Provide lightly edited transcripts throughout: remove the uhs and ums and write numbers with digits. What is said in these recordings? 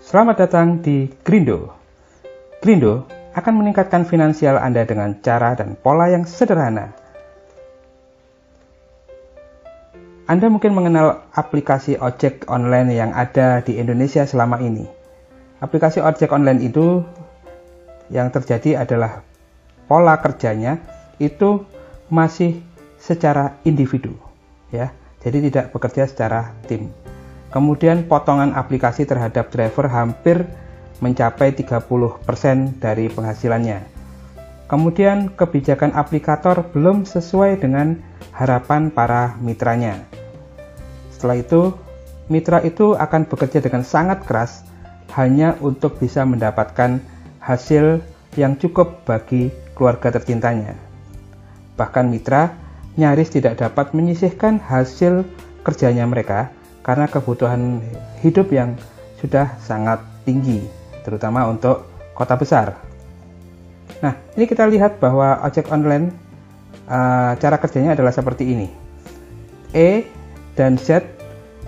Selamat datang di Grindo. Grindo akan meningkatkan finansial Anda dengan cara dan pola yang sederhana. Anda mungkin mengenal aplikasi ojek online yang ada di Indonesia selama ini. Aplikasi ojek online itu yang terjadi adalah pola kerjanya itu masih secara individu, ya. Jadi tidak bekerja secara tim. Kemudian potongan aplikasi terhadap driver hampir mencapai 30% dari penghasilannya. Kemudian kebijakan aplikator belum sesuai dengan harapan para mitranya. Setelah itu, mitra itu akan bekerja dengan sangat keras hanya untuk bisa mendapatkan hasil yang cukup bagi keluarga tercintanya. Bahkan mitra nyaris tidak dapat menyisihkan hasil kerjanya mereka karena kebutuhan hidup yang sudah sangat tinggi, terutama untuk kota besar. Nah, ini kita lihat bahwa ojek online cara kerjanya adalah seperti ini. E dan Z,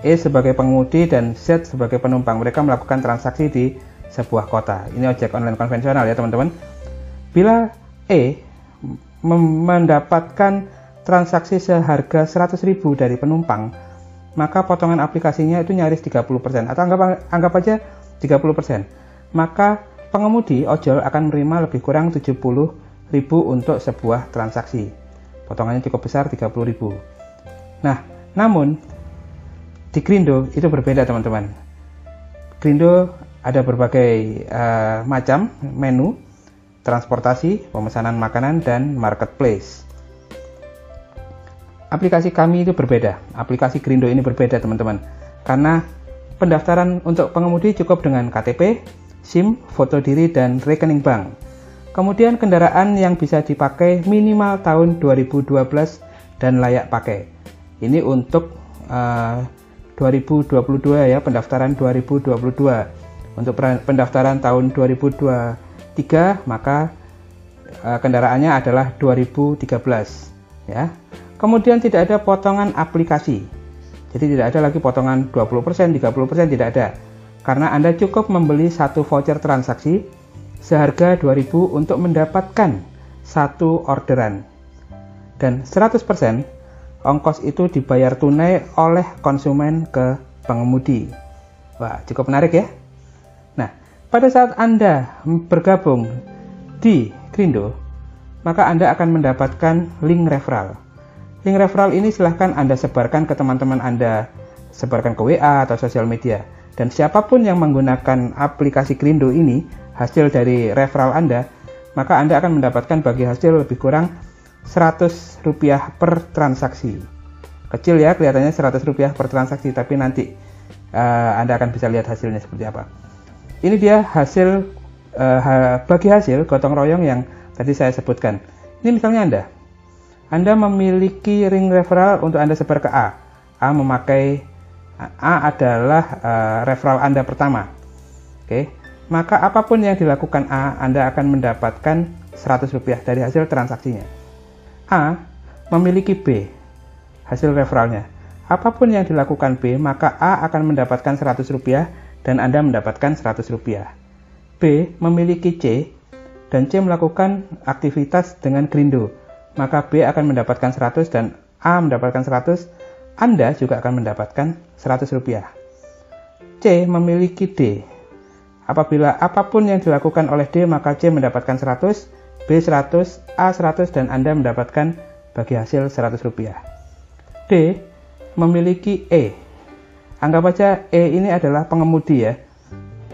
E sebagai pengemudi dan Z sebagai penumpang. Mereka melakukan transaksi di sebuah kota. Ini ojek online konvensional ya teman-teman. Bila E mendapatkan transaksi seharga 100.000 dari penumpang, maka potongan aplikasinya itu nyaris 30%, atau anggap aja 30%. Maka pengemudi ojol akan menerima lebih kurang 70.000 untuk sebuah transaksi. Potongannya cukup besar, 30.000. Nah, namun di Grindo itu berbeda teman-teman. Grindo ada berbagai macam menu, transportasi, pemesanan makanan, dan marketplace. Aplikasi kami itu berbeda, aplikasi Grindo ini berbeda teman-teman, karena pendaftaran untuk pengemudi cukup dengan KTP, SIM, foto diri, dan rekening bank. Kemudian kendaraan yang bisa dipakai minimal tahun 2012 dan layak pakai. Ini untuk 2022 ya, pendaftaran 2022. Untuk pendaftaran tahun 2023 maka kendaraannya adalah 2013 ya. Kemudian tidak ada potongan aplikasi. Jadi tidak ada lagi potongan 20%, 30%, tidak ada. Karena Anda cukup membeli satu voucher transaksi seharga 2.000 untuk mendapatkan satu orderan. Dan 100% ongkos itu dibayar tunai oleh konsumen ke pengemudi. Wah, cukup menarik ya. Nah, pada saat Anda bergabung di Grindo, maka Anda akan mendapatkan link referral. Link referral ini silahkan Anda sebarkan ke teman-teman Anda, sebarkan ke WA atau sosial media. Dan siapapun yang menggunakan aplikasi Grindo ini, hasil dari referral Anda, maka Anda akan mendapatkan bagi hasil lebih kurang Rp100 per transaksi. Kecil ya, kelihatannya Rp100 per transaksi, tapi nanti Anda akan bisa lihat hasilnya seperti apa. Ini dia hasil, bagi hasil gotong royong yang tadi saya sebutkan. Ini misalnya Anda memiliki link referral untuk Anda sebar ke A. A adalah referral Anda pertama. Oke. Maka apapun yang dilakukan A, Anda akan mendapatkan Rp100 dari hasil transaksinya. A memiliki B, hasil referralnya. Apapun yang dilakukan B, maka A akan mendapatkan Rp100 dan Anda mendapatkan Rp100. B memiliki C dan C melakukan aktivitas dengan Grindo, maka B akan mendapatkan 100 dan A mendapatkan 100, Anda juga akan mendapatkan Rp100. C memiliki D. Apabila apapun yang dilakukan oleh D, maka C mendapatkan 100, B 100, A 100, dan Anda mendapatkan bagi hasil Rp100. D memiliki E. Anggap saja E ini adalah pengemudi ya.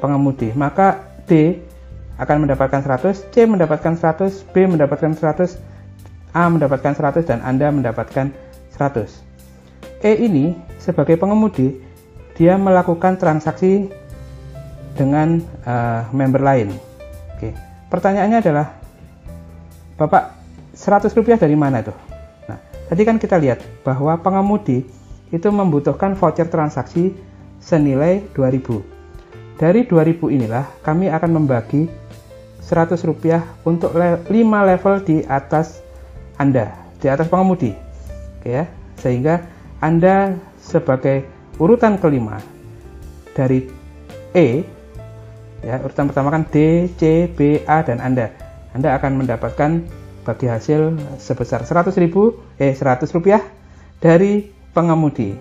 Pengemudi, maka D akan mendapatkan 100, C mendapatkan 100, B mendapatkan 100, A mendapatkan 100, dan Anda mendapatkan 100. E ini sebagai pengemudi, dia melakukan transaksi dengan member lain. Oke. Pertanyaannya adalah, Bapak, Rp100 dari mana itu? Nah, tadi kan kita lihat bahwa pengemudi itu membutuhkan voucher transaksi senilai 2.000. Dari 2.000 inilah kami akan membagi Rp100 untuk 5 level di atas Anda, di atas pengemudi. Oke ya. Sehingga Anda sebagai urutan kelima dari E Ya, urutan pertama kan D, C, B, A, dan Anda. Anda akan mendapatkan bagi hasil sebesar 100 rupiah dari pengemudi.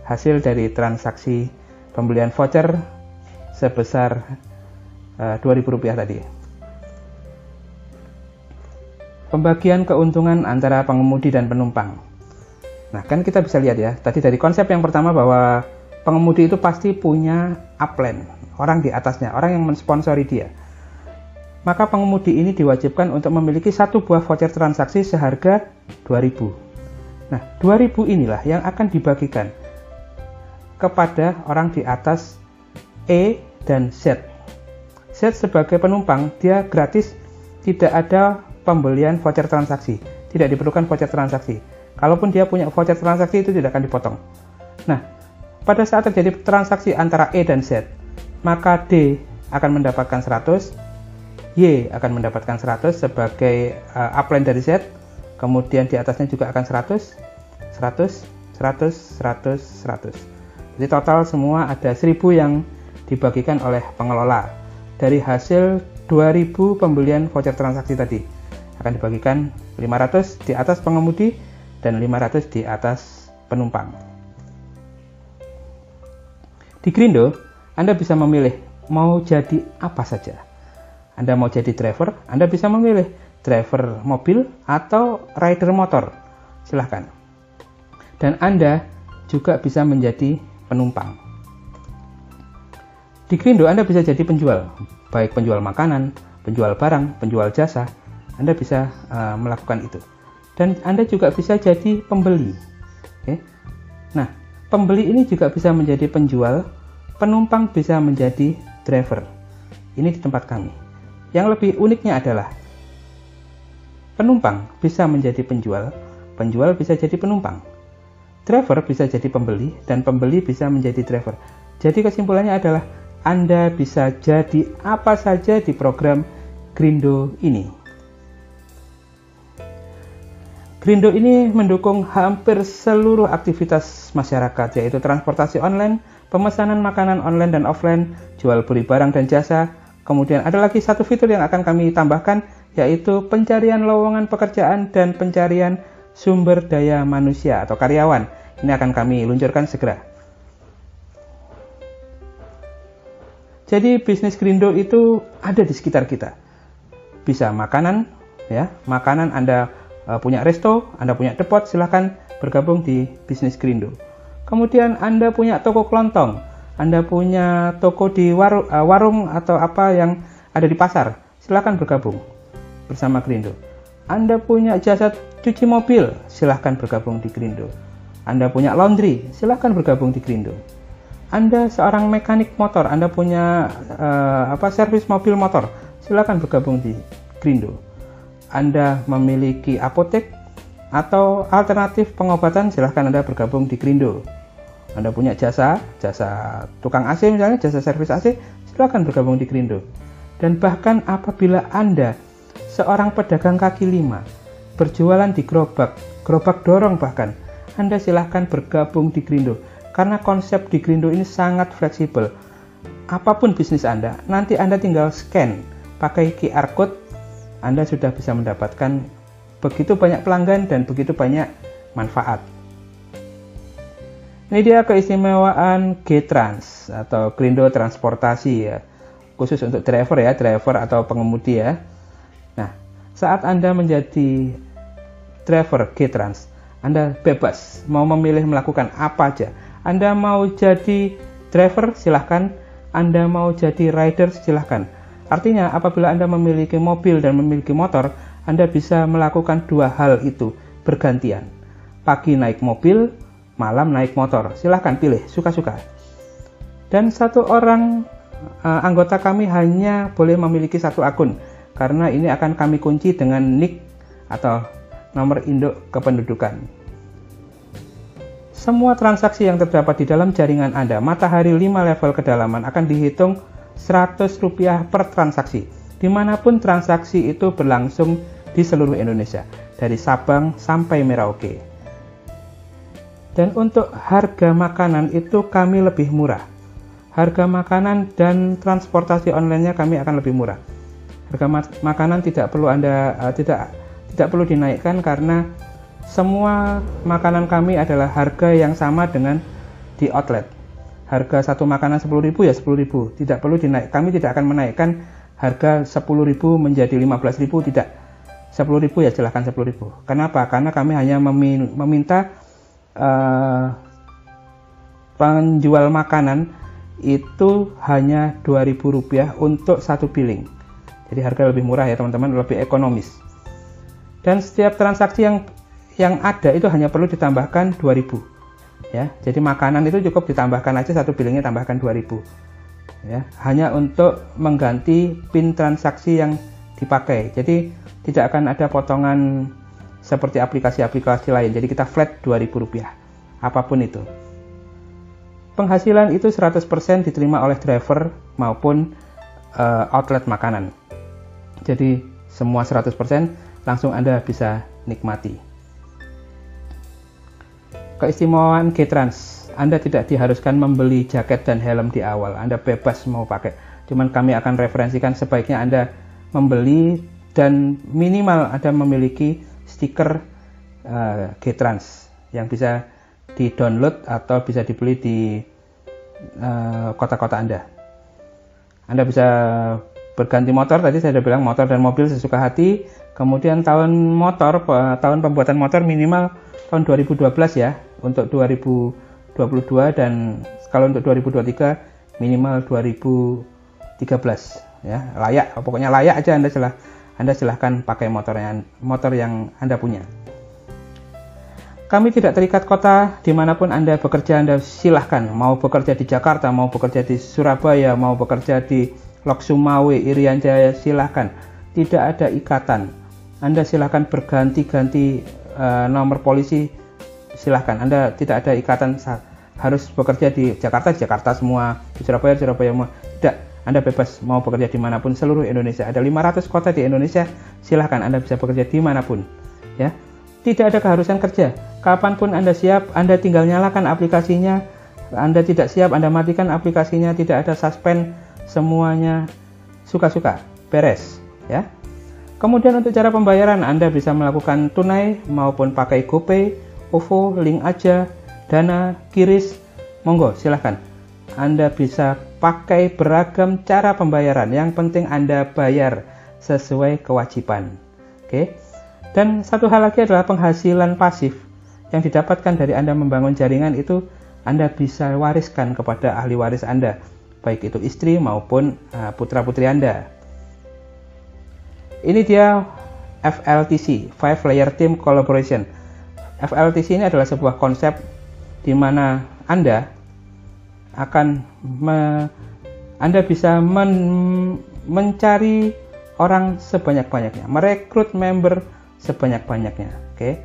Hasil dari transaksi pembelian voucher sebesar 2.000 rupiah tadi. Pembagian keuntungan antara pengemudi dan penumpang. Nah, kan kita bisa lihat ya, tadi dari konsep yang pertama bahwa pengemudi itu pasti punya upline, orang di atasnya, orang yang mensponsori dia. Maka pengemudi ini diwajibkan untuk memiliki satu buah voucher transaksi seharga 2.000. Nah, 2.000 inilah yang akan dibagikan kepada orang di atas E dan Z. Z sebagai penumpang, dia gratis, tidak ada pembelian voucher transaksi, tidak diperlukan voucher transaksi. Kalaupun dia punya voucher transaksi, itu tidak akan dipotong. Nah, pada saat terjadi transaksi antara E dan Z, maka D akan mendapatkan 100, Y akan mendapatkan 100 sebagai upline dari Z, kemudian di atasnya juga akan 100, 100, 100, 100, 100. Jadi total semua ada 1.000 yang dibagikan oleh pengelola. Dari hasil 2.000 pembelian voucher transaksi tadi, akan dibagikan 500 di atas pengemudi dan 500 di atas penumpang. Di Grindo, Anda bisa memilih mau jadi apa saja. Anda mau jadi driver, Anda bisa memilih driver mobil atau rider motor. Silahkan. Dan Anda juga bisa menjadi penumpang. Di Grindo, Anda bisa jadi penjual, baik penjual makanan, penjual barang, penjual jasa. Anda bisa melakukan itu. Dan Anda juga bisa jadi pembeli. Oke. Nah, pembeli ini juga bisa menjadi penjual, penumpang bisa menjadi driver. Ini di tempat kami. Yang lebih uniknya adalah penumpang bisa menjadi penjual, penjual bisa jadi penumpang. Driver bisa jadi pembeli, dan pembeli bisa menjadi driver. Jadi kesimpulannya adalah Anda bisa jadi apa saja di program Grindo ini. Grindo ini mendukung hampir seluruh aktivitas masyarakat, yaitu transportasi online, pemesanan makanan online dan offline, jual beli barang dan jasa. Kemudian ada lagi satu fitur yang akan kami tambahkan, yaitu pencarian lowongan pekerjaan dan pencarian sumber daya manusia atau karyawan. Ini akan kami luncurkan segera. Jadi bisnis Grindo itu ada di sekitar kita. Bisa makanan, ya, makanan Anda punya resto, Anda punya depot, silahkan bergabung di bisnis Grindo. Kemudian Anda punya toko kelontong, Anda punya toko di warung atau apa yang ada di pasar, silahkan bergabung bersama Grindo. Anda punya jasa cuci mobil, silahkan bergabung di Grindo. Anda punya laundry, silahkan bergabung di Grindo. Anda seorang mekanik motor, Anda punya servis mobil motor, silahkan bergabung di Grindo. Anda memiliki apotek atau alternatif pengobatan, silahkan Anda bergabung di Grindo. Anda punya jasa tukang AC misalnya, jasa servis AC, silahkan bergabung di Grindo. Dan bahkan apabila Anda seorang pedagang kaki lima, berjualan di gerobak dorong bahkan, Anda silahkan bergabung di Grindo. Karena konsep di Grindo ini sangat fleksibel. Apapun bisnis Anda, nanti Anda tinggal scan pakai QR code, Anda sudah bisa mendapatkan begitu banyak pelanggan dan begitu banyak manfaat. Ini dia keistimewaan G-Trans atau Grindo Transportasi ya. Khusus untuk driver ya, driver atau pengemudi ya. Nah, saat Anda menjadi driver G-Trans, Anda bebas mau memilih melakukan apa aja. Anda mau jadi driver, silahkan. Anda mau jadi rider, silahkan. Artinya, apabila Anda memiliki mobil dan memiliki motor, Anda bisa melakukan dua hal itu bergantian. Pagi naik mobil, malam naik motor. Silahkan pilih, suka-suka. Dan satu orang anggota kami hanya boleh memiliki satu akun, karena ini akan kami kunci dengan NIK atau nomor induk kependudukan. Semua transaksi yang terdapat di dalam jaringan Anda, Matahari 5 level kedalaman, akan dihitung Rp100 per transaksi. Dimanapun transaksi itu berlangsung di seluruh Indonesia, dari Sabang sampai Merauke. Dan untuk harga makanan itu kami lebih murah. harga makanan dan transportasi online-nya kami akan lebih murah. Harga makanan tidak perlu tidak perlu dinaikkan karena semua makanan kami adalah harga yang sama dengan di outlet. Harga satu makanan 10.000 ya 10.000, tidak perlu dinaik. Kami tidak akan menaikkan harga 10.000 menjadi 15.000, tidak. 10.000 ya silahkan 10.000. Kenapa? Karena kami hanya meminta penjual makanan itu hanya Rp2.000 untuk satu piling. Jadi harga lebih murah ya teman-teman, lebih ekonomis. Dan setiap transaksi yang ada itu hanya perlu ditambahkan 2.000 ya. Jadi makanan itu cukup ditambahkan aja satu pilingnya, tambahkan 2.000 ya, hanya untuk mengganti PIN transaksi yang dipakai. Jadi tidak akan ada potongan seperti aplikasi-aplikasi lain. Jadi kita flat Rp2.000 apapun itu. Penghasilan itu 100% diterima oleh driver maupun outlet makanan. Jadi semua 100% langsung Anda bisa nikmati. Keistimewaan G-Trans, Anda tidak diharuskan membeli jaket dan helm di awal. Anda bebas mau pakai. Cuman kami akan referensikan sebaiknya Anda membeli dan minimal Anda memiliki stiker G-Trans yang bisa di-download atau bisa dibeli di kota-kota Anda. Anda bisa berganti motor, tadi saya sudah bilang motor dan mobil sesuka hati. Kemudian tahun pembuatan motor minimal tahun 2012 ya, untuk 2022, dan kalau untuk 2023 minimal 2013 ya. Layak, pokoknya layak aja. Anda silahkan pakai motor yang Anda punya. Kami tidak terikat kota, dimanapun Anda bekerja Anda silahkan. Mau bekerja di Jakarta, mau bekerja di Surabaya, mau bekerja di Lok Sumawe, Irian Jaya, silahkan. Tidak ada ikatan. Anda silahkan berganti-ganti nomor polisi, silahkan. Anda tidak ada ikatan harus bekerja di Jakarta semua, di Surabaya semua. Tidak, Anda bebas mau bekerja dimanapun seluruh Indonesia. Ada 500 kota di Indonesia, silahkan Anda bisa bekerja dimanapun ya. Tidak ada keharusan kerja. Kapanpun Anda siap, Anda tinggal nyalakan aplikasinya. Anda tidak siap, Anda matikan aplikasinya. Tidak ada suspend, semuanya suka-suka, beres ya. Kemudian untuk cara pembayaran, Anda bisa melakukan tunai maupun pakai GoPay, OVO, Link Aja, Dana, Kiris, monggo silahkan. Anda bisa pakai beragam cara pembayaran. Yang penting Anda bayar sesuai kewajiban. Oke. Dan satu hal lagi adalah penghasilan pasif yang didapatkan dari Anda membangun jaringan itu Anda bisa wariskan kepada ahli waris Anda, baik itu istri maupun putra-putri Anda. Ini dia FLTC, 5 Layer Team Collaboration. FLTC ini adalah sebuah konsep di mana Anda bisa mencari orang sebanyak-banyaknya, merekrut member sebanyak-banyaknya. Oke.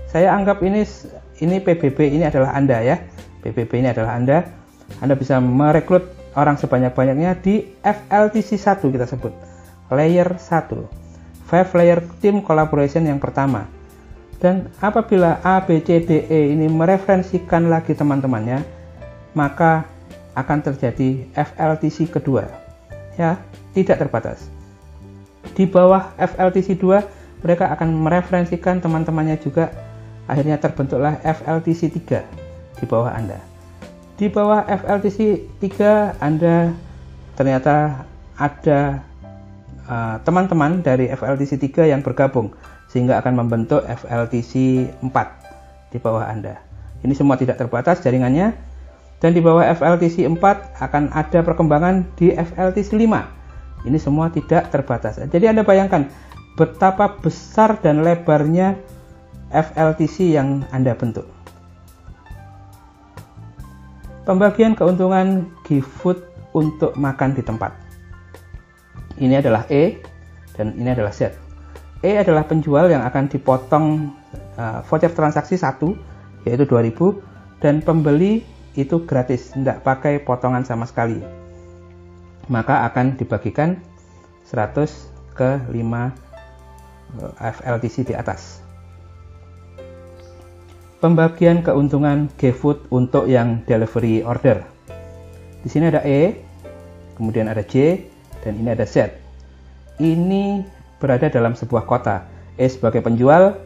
Saya anggap ini PBB ini adalah Anda ya. PBB ini adalah Anda. Anda bisa merekrut orang sebanyak-banyaknya di FLTC 1 kita sebut. Layer 1. 5 Layer Team Collaboration yang pertama. Dan apabila A, B, C, D, E ini mereferensikan lagi teman-temannya, maka akan terjadi FLTC kedua. Ya, tidak terbatas. Di bawah FLTC 2 mereka akan mereferensikan teman-temannya juga. Akhirnya terbentuklah FLTC 3 di bawah Anda. Di bawah FLTC 3 Anda ternyata ada teman-teman dari FLTC 3 yang bergabung sehingga akan membentuk FLTC 4 di bawah Anda. Ini semua tidak terbatas jaringannya. Dan di bawah FLTC 4 akan ada perkembangan di FLTC 5. Ini semua tidak terbatas. Jadi Anda bayangkan betapa besar dan lebarnya FLTC yang Anda bentuk. Pembagian keuntungan GoFood untuk makan di tempat. Ini adalah E dan ini adalah Z. E adalah penjual yang akan dipotong voucher transaksi 1 yaitu 2.000, dan pembeli itu gratis, tidak pakai potongan sama sekali. Maka akan dibagikan 100 ke 5 FLTC di atas. Pembagian keuntungan GoFood untuk yang delivery order. Di sini ada E, kemudian ada J, dan ini ada Z. Ini berada dalam sebuah kota. E sebagai penjual,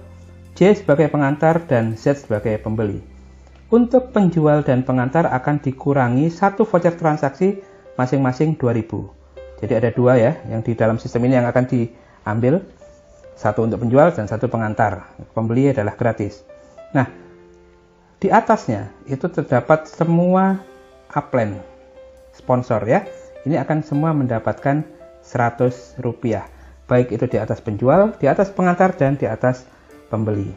J sebagai pengantar, dan Z sebagai pembeli. Untuk penjual dan pengantar akan dikurangi satu voucher transaksi masing-masing 2.000. Jadi ada dua ya, yang di dalam sistem ini yang akan diambil. Satu untuk penjual dan satu pengantar. Pembeli adalah gratis. Nah, di atasnya itu terdapat semua upline sponsor ya. Ini akan semua mendapatkan Rp100. Baik itu di atas penjual, di atas pengantar, dan di atas pembeli.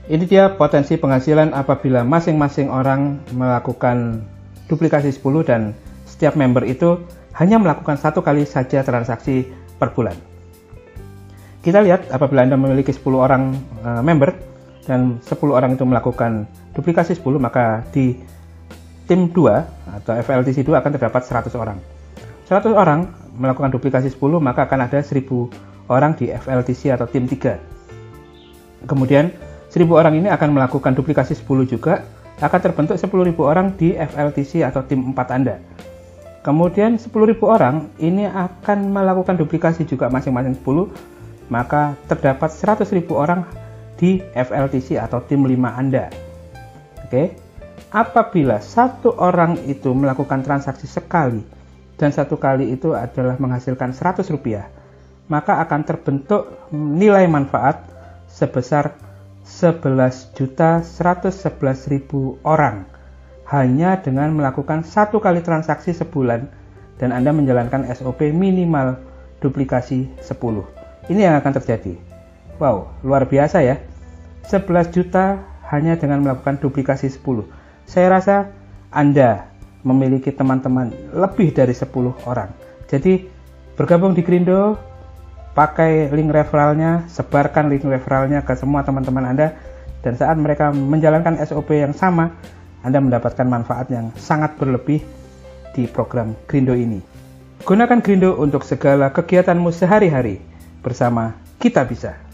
Ini dia potensi penghasilan apabila masing-masing orang melakukan duplikasi 10 dan setiap member itu hanya melakukan satu kali saja transaksi per bulan. Kita lihat apabila Anda memiliki 10 orang member dan 10 orang itu melakukan duplikasi 10, maka di tim 2 atau FLTC 2 akan terdapat 100 orang. 100 orang melakukan duplikasi 10, maka akan ada 1000 orang di FLTC atau tim 3. Kemudian 1000 orang ini akan melakukan duplikasi 10 juga, akan terbentuk 10.000 orang di FLTC atau tim 4 Anda. Kemudian 10.000 orang ini akan melakukan duplikasi juga masing-masing 10, maka terdapat 100.000 orang di FLTC atau tim 5 Anda. Oke. Apabila satu orang itu melakukan transaksi sekali dan satu kali itu adalah menghasilkan Rp100, maka akan terbentuk nilai manfaat sebesar 11.111.000 orang hanya dengan melakukan satu kali transaksi sebulan dan Anda menjalankan SOP minimal duplikasi 10. Ini yang akan terjadi. Wow, luar biasa ya. 11 juta hanya dengan melakukan duplikasi 10. Saya rasa Anda memiliki teman-teman lebih dari 10 orang. Jadi bergabung di Grindo, pakai link referralnya, sebarkan link referralnya ke semua teman-teman Anda, dan saat mereka menjalankan SOP yang sama, Anda mendapatkan manfaat yang sangat berlebih di program Grindo ini. Gunakan Grindo untuk segala kegiatanmu sehari-hari bersama Kita Bisa.